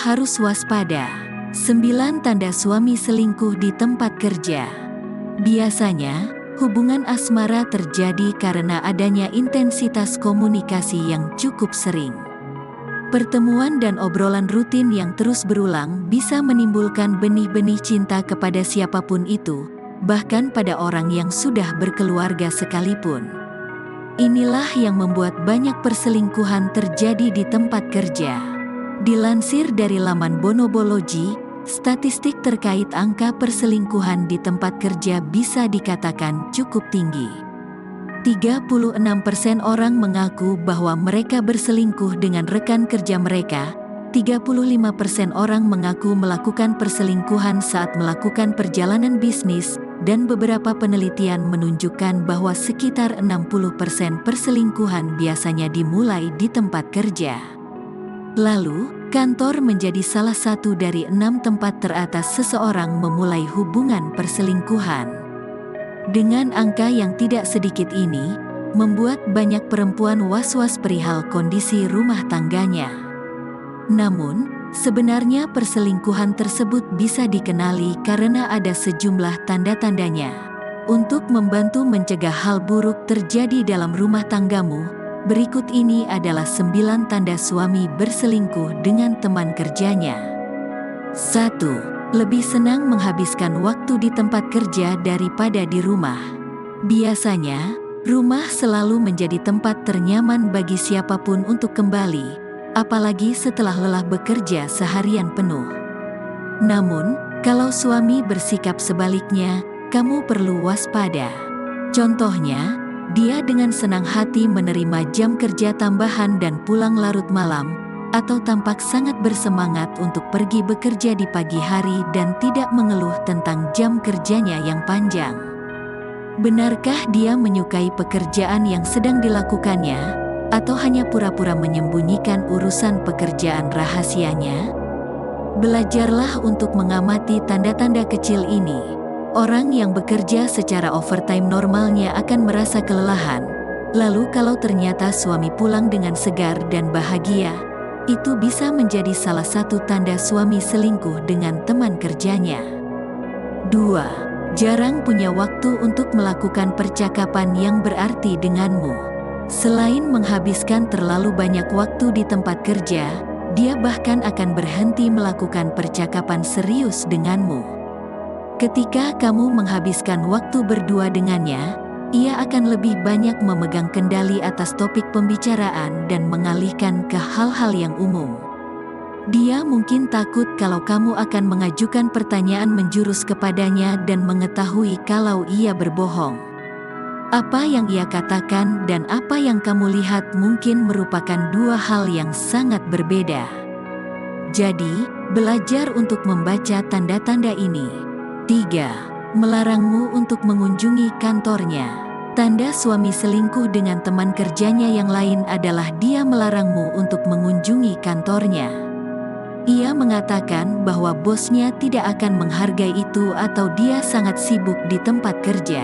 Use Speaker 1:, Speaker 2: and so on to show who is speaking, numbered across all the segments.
Speaker 1: harus waspada. 9 tanda suami selingkuh di tempat kerja. Biasanya, hubungan asmara terjadi karena adanya intensitas komunikasi yang cukup sering. Pertemuan dan obrolan rutin yang terus berulang bisa menimbulkan benih-benih cinta kepada siapapun itu, bahkan pada orang yang sudah berkeluarga sekalipun. Inilah yang membuat banyak perselingkuhan terjadi di tempat kerja. Dilansir dari laman Bonobology, statistik terkait angka perselingkuhan di tempat kerja bisa dikatakan cukup tinggi. 36% orang mengaku bahwa mereka berselingkuh dengan rekan kerja mereka, 35% orang mengaku melakukan perselingkuhan saat melakukan perjalanan bisnis, dan beberapa penelitian menunjukkan bahwa sekitar 60% perselingkuhan biasanya dimulai di tempat kerja. Lalu, kantor menjadi salah satu dari 6 tempat teratas seseorang memulai hubungan perselingkuhan. Dengan angka yang tidak sedikit ini, membuat banyak perempuan was-was perihal kondisi rumah tangganya. Namun, sebenarnya perselingkuhan tersebut bisa dikenali karena ada sejumlah tanda-tandanya. Untuk membantu mencegah hal buruk terjadi dalam rumah tanggamu, berikut ini adalah 9 tanda suami berselingkuh dengan teman kerjanya. 1. Lebih senang menghabiskan waktu di tempat kerja daripada di rumah. Biasanya, rumah selalu menjadi tempat ternyaman bagi siapapun untuk kembali, apalagi setelah lelah bekerja seharian penuh. Namun, kalau suami bersikap sebaliknya, kamu perlu waspada. Contohnya, dia dengan senang hati menerima jam kerja tambahan dan pulang larut malam, atau tampak sangat bersemangat untuk pergi bekerja di pagi hari dan tidak mengeluh tentang jam kerjanya yang panjang. Benarkah dia menyukai pekerjaan yang sedang dilakukannya, atau hanya pura-pura menyembunyikan urusan pekerjaan rahasianya? Belajarlah untuk mengamati tanda-tanda kecil ini. Orang yang bekerja secara overtime normalnya akan merasa kelelahan. Lalu kalau ternyata suami pulang dengan segar dan bahagia, itu bisa menjadi salah satu tanda suami selingkuh dengan teman kerjanya. 2. Jarang punya waktu untuk melakukan percakapan yang berarti denganmu. Selain menghabiskan terlalu banyak waktu di tempat kerja, dia bahkan akan berhenti melakukan percakapan serius denganmu. Ketika kamu menghabiskan waktu berdua dengannya, ia akan lebih banyak memegang kendali atas topik pembicaraan dan mengalihkan ke hal-hal yang umum. Dia mungkin takut kalau kamu akan mengajukan pertanyaan menjurus kepadanya dan mengetahui kalau ia berbohong. Apa yang ia katakan dan apa yang kamu lihat mungkin merupakan dua hal yang sangat berbeda. Jadi, belajar untuk membaca tanda-tanda ini. 3. Melarangmu untuk mengunjungi kantornya. Tanda suami selingkuh dengan teman kerjanya yang lain adalah dia melarangmu untuk mengunjungi kantornya. Ia mengatakan bahwa bosnya tidak akan menghargai itu atau dia sangat sibuk di tempat kerja.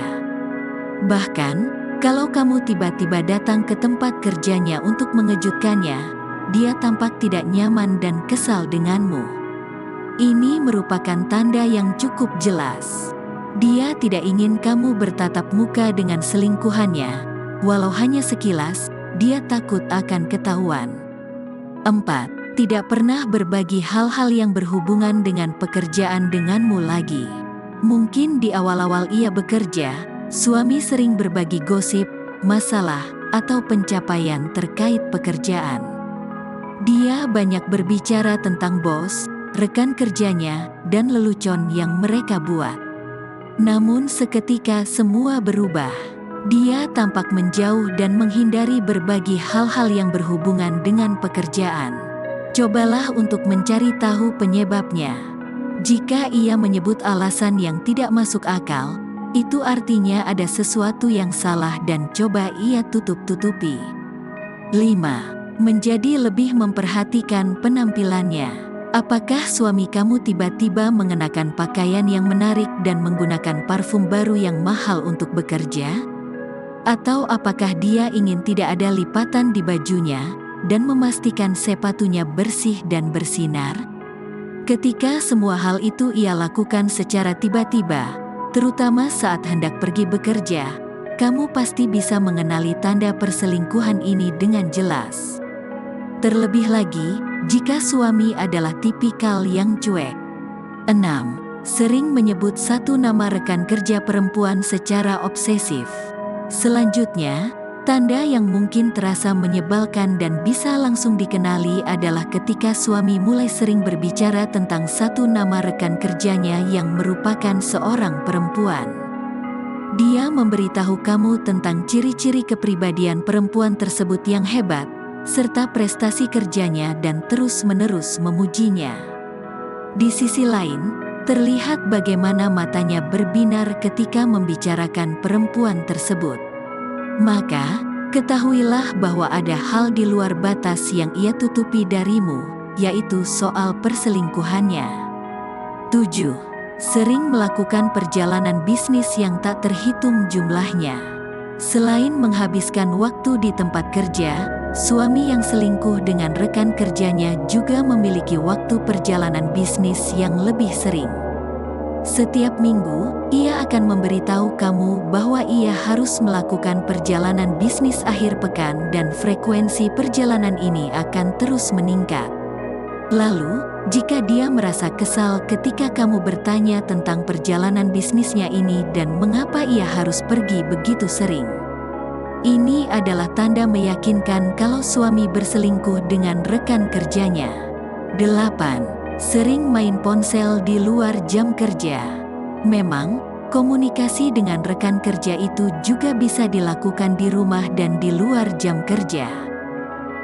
Speaker 1: Bahkan, kalau kamu tiba-tiba datang ke tempat kerjanya untuk mengejutkannya, dia tampak tidak nyaman dan kesal denganmu. Ini merupakan tanda yang cukup jelas. Dia tidak ingin kamu bertatap muka dengan selingkuhannya, walau hanya sekilas, dia takut akan ketahuan. 4. Tidak pernah berbagi hal-hal yang berhubungan dengan pekerjaan denganmu lagi. Mungkin di awal-awal ia bekerja, suami sering berbagi gosip, masalah, atau pencapaian terkait pekerjaan. Dia banyak berbicara tentang bos, rekan kerjanya, dan lelucon yang mereka buat. Namun seketika semua berubah. Dia tampak menjauh dan menghindari berbagi hal-hal yang berhubungan dengan pekerjaan. Cobalah untuk mencari tahu penyebabnya. Jika ia menyebut alasan yang tidak masuk akal, itu artinya ada sesuatu yang salah dan coba ia tutup-tutupi. 5. Menjadi lebih memperhatikan penampilannya. Apakah suami kamu tiba-tiba mengenakan pakaian yang menarik dan menggunakan parfum baru yang mahal untuk bekerja? Atau apakah dia ingin tidak ada lipatan di bajunya dan memastikan sepatunya bersih dan bersinar? Ketika semua hal itu ia lakukan secara tiba-tiba, terutama saat hendak pergi bekerja, kamu pasti bisa mengenali tanda perselingkuhan ini dengan jelas. Terlebih lagi, jika suami adalah tipikal yang cuek. 6. Sering menyebut satu nama rekan kerja perempuan secara obsesif. Selanjutnya, tanda yang mungkin terasa menyebalkan dan bisa langsung dikenali adalah ketika suami mulai sering berbicara tentang satu nama rekan kerjanya yang merupakan seorang perempuan. Dia memberitahu kamu tentang ciri-ciri kepribadian perempuan tersebut yang hebat, serta prestasi kerjanya dan terus-menerus memujinya. Di sisi lain, terlihat bagaimana matanya berbinar ketika membicarakan perempuan tersebut. Maka, ketahuilah bahwa ada hal di luar batas yang ia tutupi darimu, yaitu soal perselingkuhannya. 7. Sering melakukan perjalanan bisnis yang tak terhitung jumlahnya. Selain menghabiskan waktu di tempat kerja, suami yang selingkuh dengan rekan kerjanya juga memiliki waktu perjalanan bisnis yang lebih sering. Setiap minggu, ia akan memberitahu kamu bahwa ia harus melakukan perjalanan bisnis akhir pekan dan frekuensi perjalanan ini akan terus meningkat. Lalu, jika dia merasa kesal ketika kamu bertanya tentang perjalanan bisnisnya ini dan mengapa ia harus pergi begitu sering, ini adalah tanda meyakinkan kalau suami berselingkuh dengan rekan kerjanya. 8. Sering main ponsel di luar jam kerja. Memang, komunikasi dengan rekan kerja itu juga bisa dilakukan di rumah dan di luar jam kerja.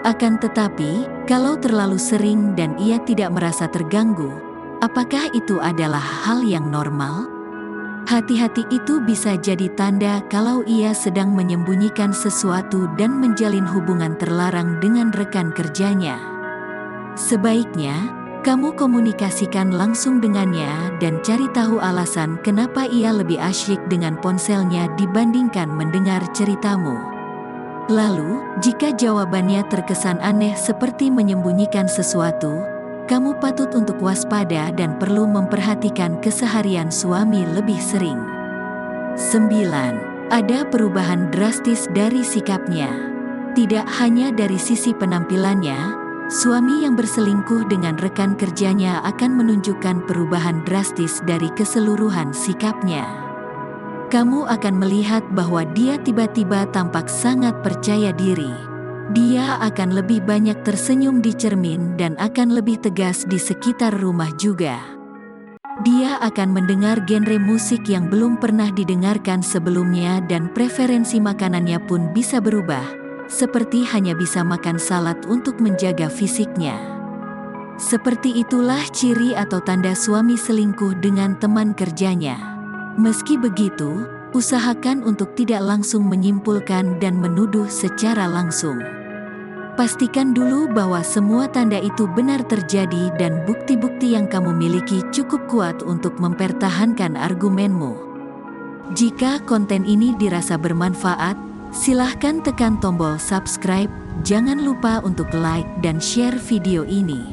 Speaker 1: Akan tetapi, kalau terlalu sering dan ia tidak merasa terganggu, apakah itu adalah hal yang normal? Hati-hati, itu bisa jadi tanda kalau ia sedang menyembunyikan sesuatu dan menjalin hubungan terlarang dengan rekan kerjanya. Sebaiknya, kamu komunikasikan langsung dengannya dan cari tahu alasan kenapa ia lebih asyik dengan ponselnya dibandingkan mendengar ceritamu. Lalu, jika jawabannya terkesan aneh seperti menyembunyikan sesuatu, kamu patut untuk waspada dan perlu memperhatikan keseharian suami lebih sering. 9. Ada perubahan drastis dari sikapnya. Tidak hanya dari sisi penampilannya, suami yang berselingkuh dengan rekan kerjanya akan menunjukkan perubahan drastis dari keseluruhan sikapnya. Kamu akan melihat bahwa dia tiba-tiba tampak sangat percaya diri. Dia akan lebih banyak tersenyum di cermin dan akan lebih tegas di sekitar rumah juga. Dia akan mendengar genre musik yang belum pernah didengarkan sebelumnya dan preferensi makanannya pun bisa berubah, seperti hanya bisa makan salad untuk menjaga fisiknya. Seperti itulah ciri atau tanda suami selingkuh dengan teman kerjanya. Meski begitu, usahakan untuk tidak langsung menyimpulkan dan menuduh secara langsung. Pastikan dulu bahwa semua tanda itu benar terjadi dan bukti-bukti yang kamu miliki cukup kuat untuk mempertahankan argumenmu. Jika konten ini dirasa bermanfaat, silahkan tekan tombol subscribe, jangan lupa untuk like dan share video ini.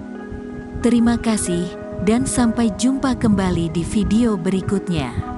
Speaker 1: Terima kasih, dan sampai jumpa kembali di video berikutnya.